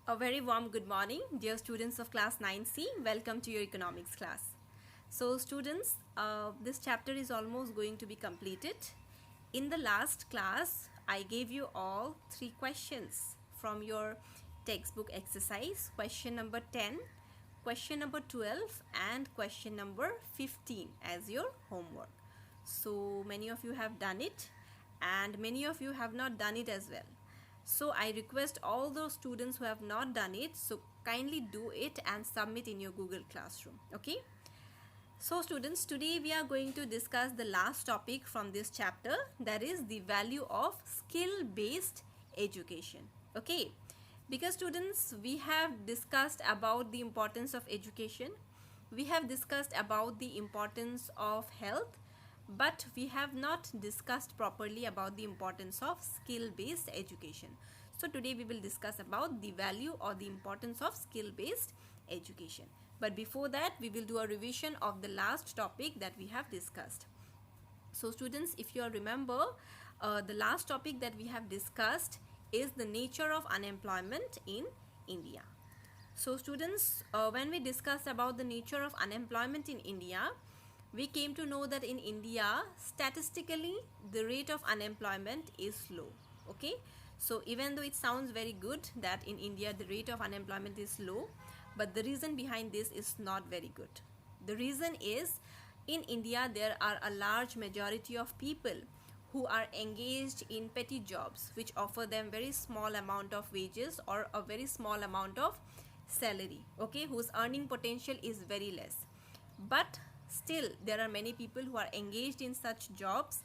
A very warm good morning, dear students of class 9C. Welcome to your economics class. So students, this chapter is almost going to be completed. In the last class, I gave you all 3 questions from your textbook exercise. Question number 10, question number 12 and question number 15 as your homework. So many of you have done it and many of you have not done it as well. So I request all those students who have not done it, so kindly do it and submit in your Google Classroom. Okay. So students, today we are going to discuss the last topic from this chapter, that is the value of skill-based education. Okay. Because students, we have discussed about the importance of education. We have discussed about the importance of health, but we have not discussed properly about the importance of skill-based education. So today we will discuss about the value or the importance of skill-based education. But before that, we will do a revision of the last topic that we have discussed. So students, if you remember, the last topic that we have discussed is the nature of unemployment in India. So students, when we discussed about the nature of unemployment in India, we came to know that in India, statistically, the rate of unemployment is low. Okay. So even though it sounds very good that in India the rate of unemployment is low, but the reason behind this is not very good. The reason is, in India there are a large majority of people who are engaged in petty jobs which offer them very small amount of wages or a very small amount of salary, okay, whose earning potential is very less. But still there are many people who are engaged in such jobs,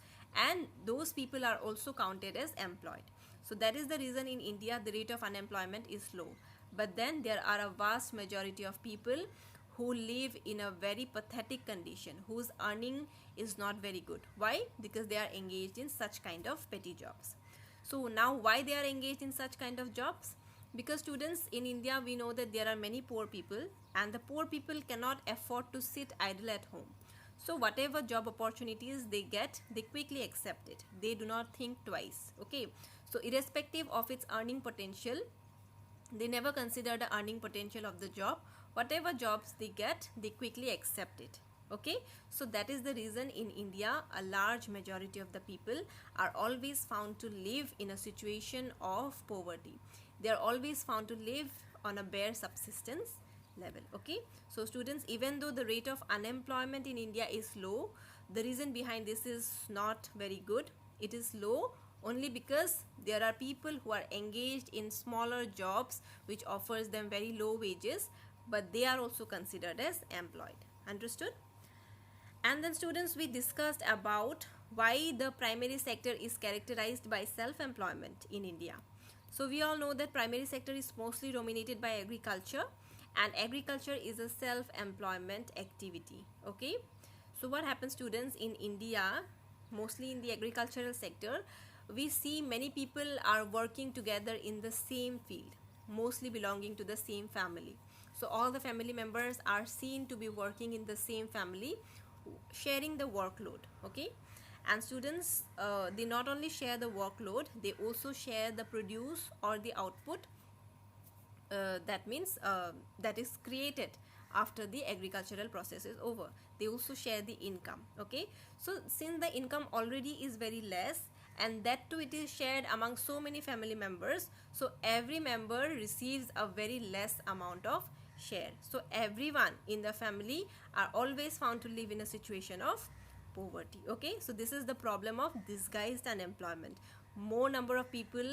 and those people are also counted as employed. So that is the reason in India the rate of unemployment is low. But then there are a vast majority of people who live in a very pathetic condition, whose earning is not very good. Why? Because they are engaged in such kind of petty jobs. So now why they are engaged in such kind of jobs? Because students, in India we know that there are many poor people, and the poor people cannot afford to sit idle at home. So whatever job opportunities they get, they quickly accept it. They do not think twice. Okay. So irrespective of its earning potential, they never consider the earning potential of the job. Whatever jobs they get, they quickly accept it. Okay. So that is the reason in India a large majority of the people are always found to live in a situation of poverty. They are always found to live on a bare subsistence level. Okay. So students, even though the rate of unemployment in India is low, the reason behind this is not very good. It is low only because there are people who are engaged in smaller jobs which offers them very low wages, but they are also considered as employed. Understood? And then students, we discussed about why the primary sector is characterized by self-employment in India. So we all know that primary sector is mostly dominated by agriculture, and agriculture is a self-employment activity. Okay. So what happens, students, in India, mostly in the agricultural sector, we see many people are working together in the same field, mostly belonging to the same family. So all the family members are seen to be working in the same family, sharing the workload. Okay. And students, they not only share the workload, they also share the produce or the output, that means that is created after the agricultural process is over. They also share the income. Okay. So since the income already is very less, and that too it is shared among so many family members, so every member receives a very less amount of share. So everyone in the family are always found to live in a situation of poverty. Okay. So this is the problem of disguised unemployment. More number of people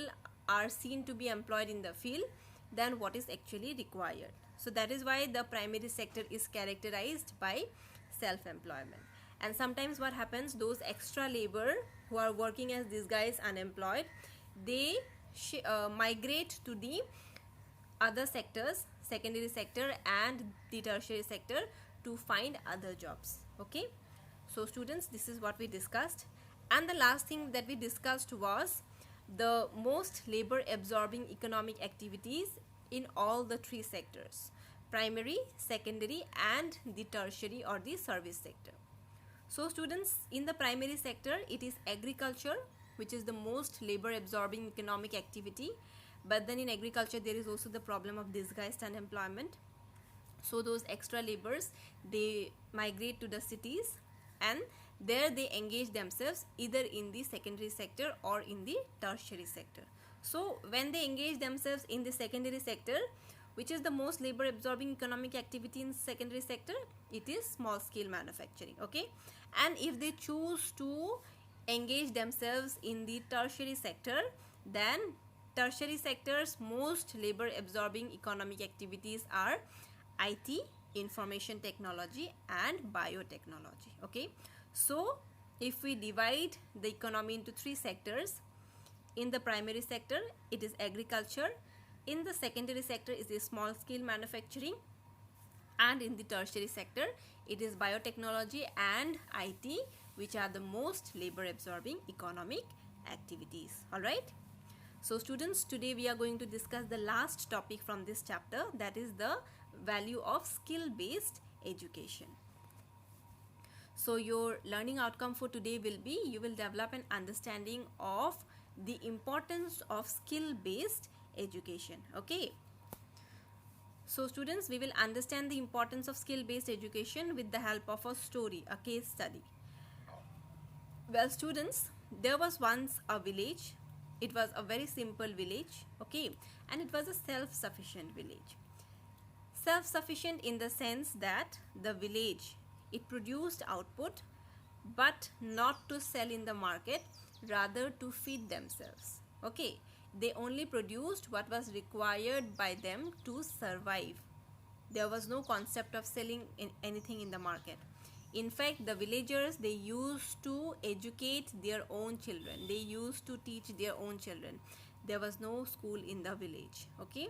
are seen to be employed in the field than what is actually required. So that is why the primary sector is characterized by self-employment. And sometimes what happens, those extra labor who are working as disguised unemployed, they migrate to the other sectors, secondary sector and the tertiary sector, to find other jobs. Okay. So students, this is what we discussed. And the last thing that we discussed was the most labor absorbing economic activities in all the 3 sectors: primary, secondary and the tertiary or the service sector. So students, in the primary sector, it is agriculture which is the most labor absorbing economic activity, But then in agriculture there is also the problem of disguised unemployment. So those extra laborers, they migrate to the cities, and there they engage themselves either in the secondary sector or in the tertiary sector. So when they engage themselves in the secondary sector, which is the most labor absorbing economic activity in secondary sector, it is small scale manufacturing. Okay, and if they choose to engage themselves in the tertiary sector, then tertiary sector's most labor absorbing economic activities are IT, information technology, and biotechnology. Okay, so if we divide the economy into three sectors, in the primary sector it is agriculture, in the secondary sector is the small scale manufacturing, and in the tertiary sector it is biotechnology and IT, which are the most labor absorbing economic activities. All right, so students, today we are going to discuss the last topic from this chapter, that is the value of skill based education. So your learning outcome for today will be, you will develop an understanding of the importance of skill based education. Okay, so students, we will understand the importance of skill based education with the help of a story, a case study. Well students, there was once a village. It was a very simple village. Okay, and it was a self-sufficient village. Self-sufficient in the sense that the village, it produced output, but not to sell in the market, rather to feed themselves. Okay, they only produced what was required by them to survive. There was no concept of selling anything in the market. In fact, the villagers, they used to educate their own children. They used to teach their own children. There was no school in the village. Okay,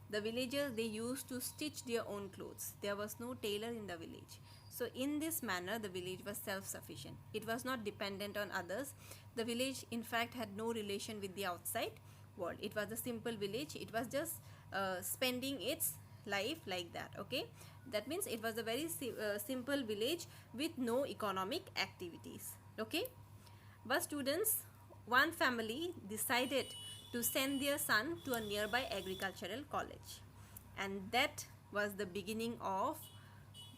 the villagers, they used to stitch their own clothes. There was no tailor in the village. So in this manner, the village was self-sufficient. It was not dependent on others. The village, in fact, had no relation with the outside world. It was a simple village. It was just spending its life like that. Okay, that means it was a very simple village with no economic activities. Okay, but students, one family decided to send their son to a nearby agricultural college, and that was the beginning of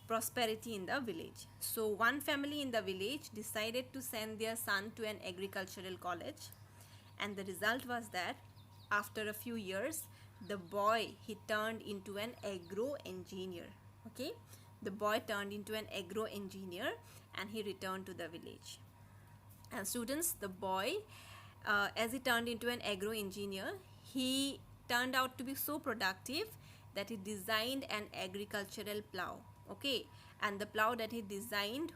prosperity in the village. So one family in the village decided to send their son to an agricultural college, and the result was that after a few years, the boy, he turned into an agro engineer. Okay, the boy turned into an agro engineer, and he returned to the village. And students, the boy, as he turned into an agro engineer, he turned out to be so productive that he designed an agricultural plow. Okay, and the plow that he designed,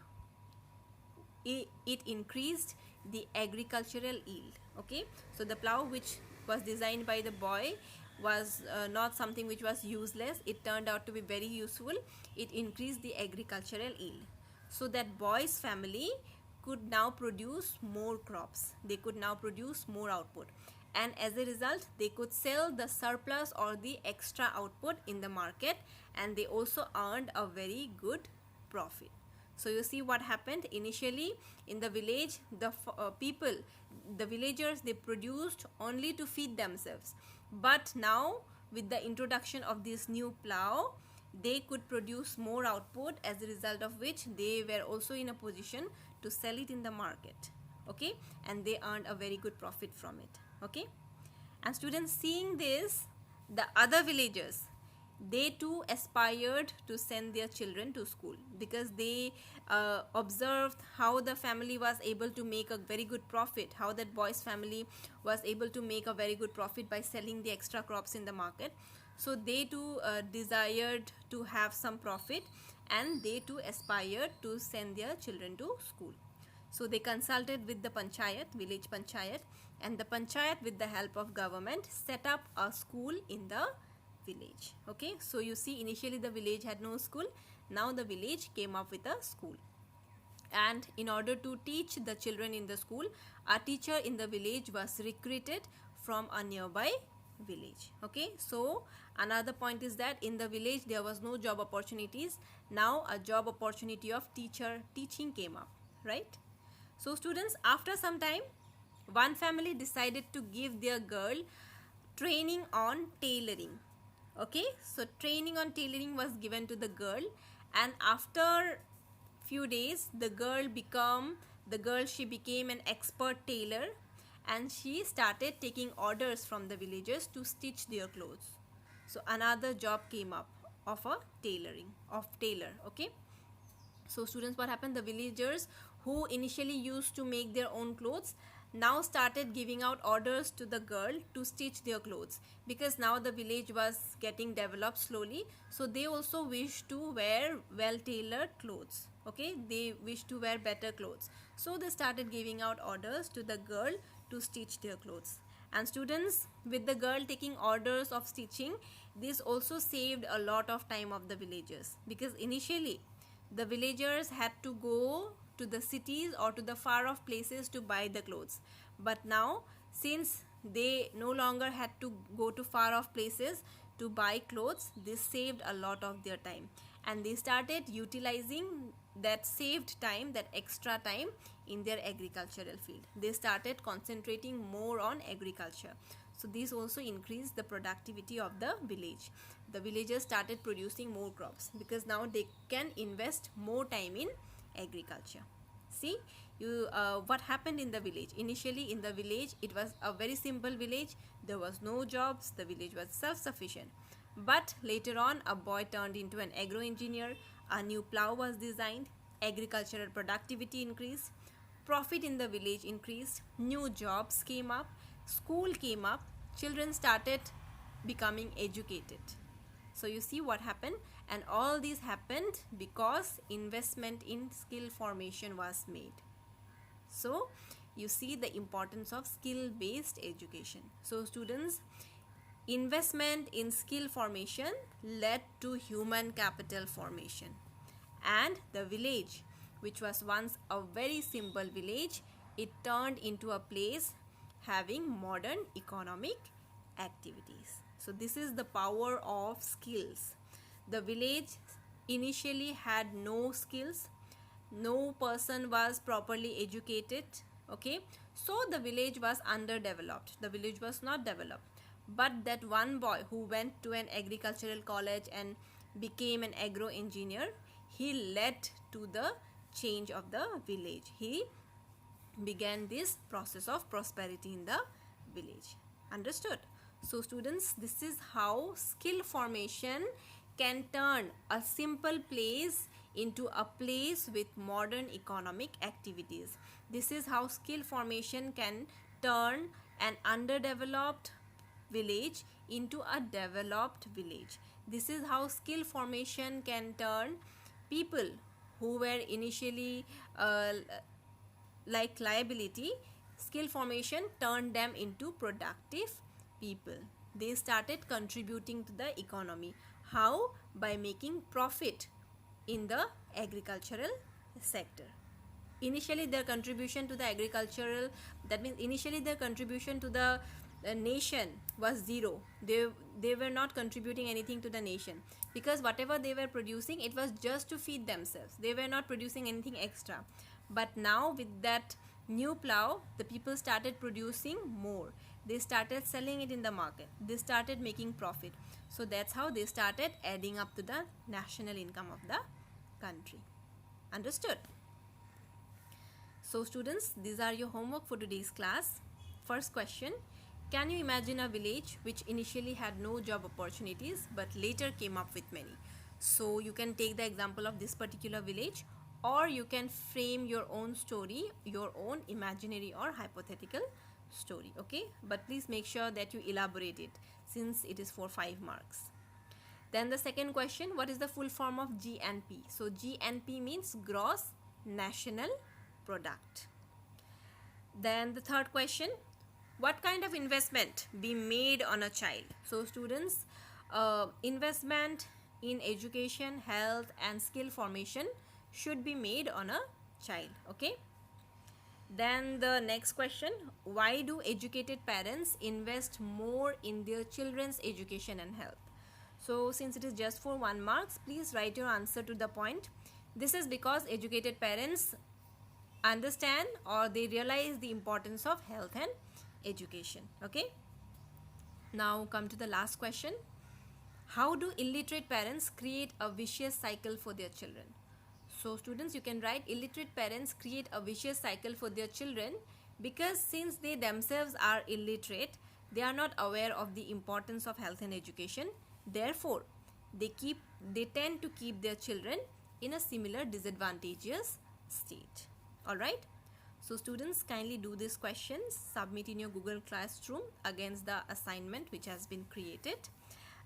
it increased the agricultural yield. Okay, so the plow which was designed by the boy was not something which was useless. It turned out to be very useful. It increased the agricultural yield. So that boy's family could now produce more crops. They could now produce more output, and as a result, they could sell the surplus or the extra output in the market, and they also earned a very good profit. So you see what happened. Initially in the village, the people, the villagers, they produced only to feed themselves, but now with the introduction of this new plow, they could produce more output, as a result of which they were also in a position to sell it in the market. Okay, and they earned a very good profit from it. Okay, and students, seeing this, the other villagers, they too aspired to send their children to school, because they observed how the family was able to make a very good profit, how that boy's family was able to make a very good profit by selling the extra crops in the market. So they too desired to have some profit, and they too aspired to send their children to school. So they consulted with the panchayat, village panchayat, and the panchayat, with the help of government, set up a school in the village. Okay, so you see, initially the village had no school. Now the village came up with a school, and in order to teach the children in the school, a teacher in the village was recruited from a nearby village. Okay, so another point is that in the village there was no job opportunities. Now a job opportunity of teaching came up, right? So students, after some time, one family decided to give their girl training on tailoring. Okay, so training on tailoring was given to the girl, and after few days she became an expert tailor, and she started taking orders from the villagers to stitch their clothes. So another job came up of a tailor. Okay, so students, what happened, the villagers who initially used to make their own clothes now started giving out orders to the girl to stitch their clothes, because now the village was getting developed slowly, so they also wish to wear well tailored clothes. Okay, they wish to wear better clothes, so they started giving out orders to the girl to stitch their clothes. And students, with the girl taking orders of stitching, this also saved a lot of time of the villagers, because initially the villagers had to go to the cities or to the far off places to buy the clothes. But now, since they no longer had to go to far off places to buy clothes, this saved a lot of their time, and they started utilizing that saved time, that extra time, in their agricultural field. They started concentrating more on agriculture, so this also increased the productivity of the village. The villagers started producing more crops because now they can invest more time in agriculture. See, what happened in the village? Initially in the village, it was a very simple village. There was no jobs. The village was self-sufficient. But later on, a boy turned into an agro engineer. A new plow was designed. Agricultural productivity increased. Profit in the village increased. New jobs came up. School came up. Children started becoming educated. So you see what happened, and all this happened because investment in skill formation was made. So you see the importance of skill based education. So students, investment in skill formation led to human capital formation, and the village, which was once a very simple village, it turned into a place having modern economic activities. So this is the power of skills. The village initially had no skills. No person was properly educated. Okay, so the village was underdeveloped. The village was not developed. But that one boy who went to an agricultural college and became an agro engineer, he led to the change of the village. He began this process of prosperity in the village. Understood? So students, this is how skill formation can turn a simple place into a place with modern economic activities. This is how skill formation can turn an underdeveloped village into a developed village. This is how skill formation can turn people who were initially like liability. Skill formation turned them into productive people. They started contributing to the economy. How? By making profit in the agricultural sector. Initially their contribution to the agricultural, that means initially their contribution to the nation was zero. They were not contributing anything to the nation, because whatever they were producing, it was just to feed themselves. They were not producing anything extra. But now with that new plow, the people started producing more. They started selling it in the market. They started making profit. So that's how they started adding up to the national income of the country. Understood? So students, these are your homework for today's class. First question: can you imagine a village which initially had no job opportunities but later came up with many? So you can take the example of this particular village, or you can frame your own story, your own imaginary or hypothetical story. Okay, but please make sure that you elaborate it, since it is for 5 marks. Then the second question: what is the full form of GNP? So GNP means gross national product. Then the third question: what kind of investment be made on a child? So students, investment in education, health and skill formation should be made on a child. Okay. Then the next question: why do educated parents invest more in their children's education and health? So since it is just for 1 marks, please write your answer to the point. This is because educated parents understand, or they realize the importance of health and education. Okay. Now come to the last question. How do illiterate parents create a vicious cycle for their children? So students, you can write illiterate parents create a vicious cycle for their children because since they themselves are illiterate, they are not aware of the importance of health and education. Therefore, they tend to keep their children in a similar disadvantageous state. Alright. So students, kindly do these questions, submit in your Google Classroom against the assignment which has been created,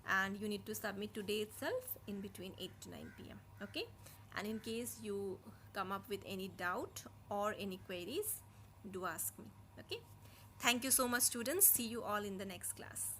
and you need to submit today itself in between 8 to 9 p.m. okay, and in case you come up with any doubt or any queries, do ask me. Okay, thank you so much students. See you all in the next class.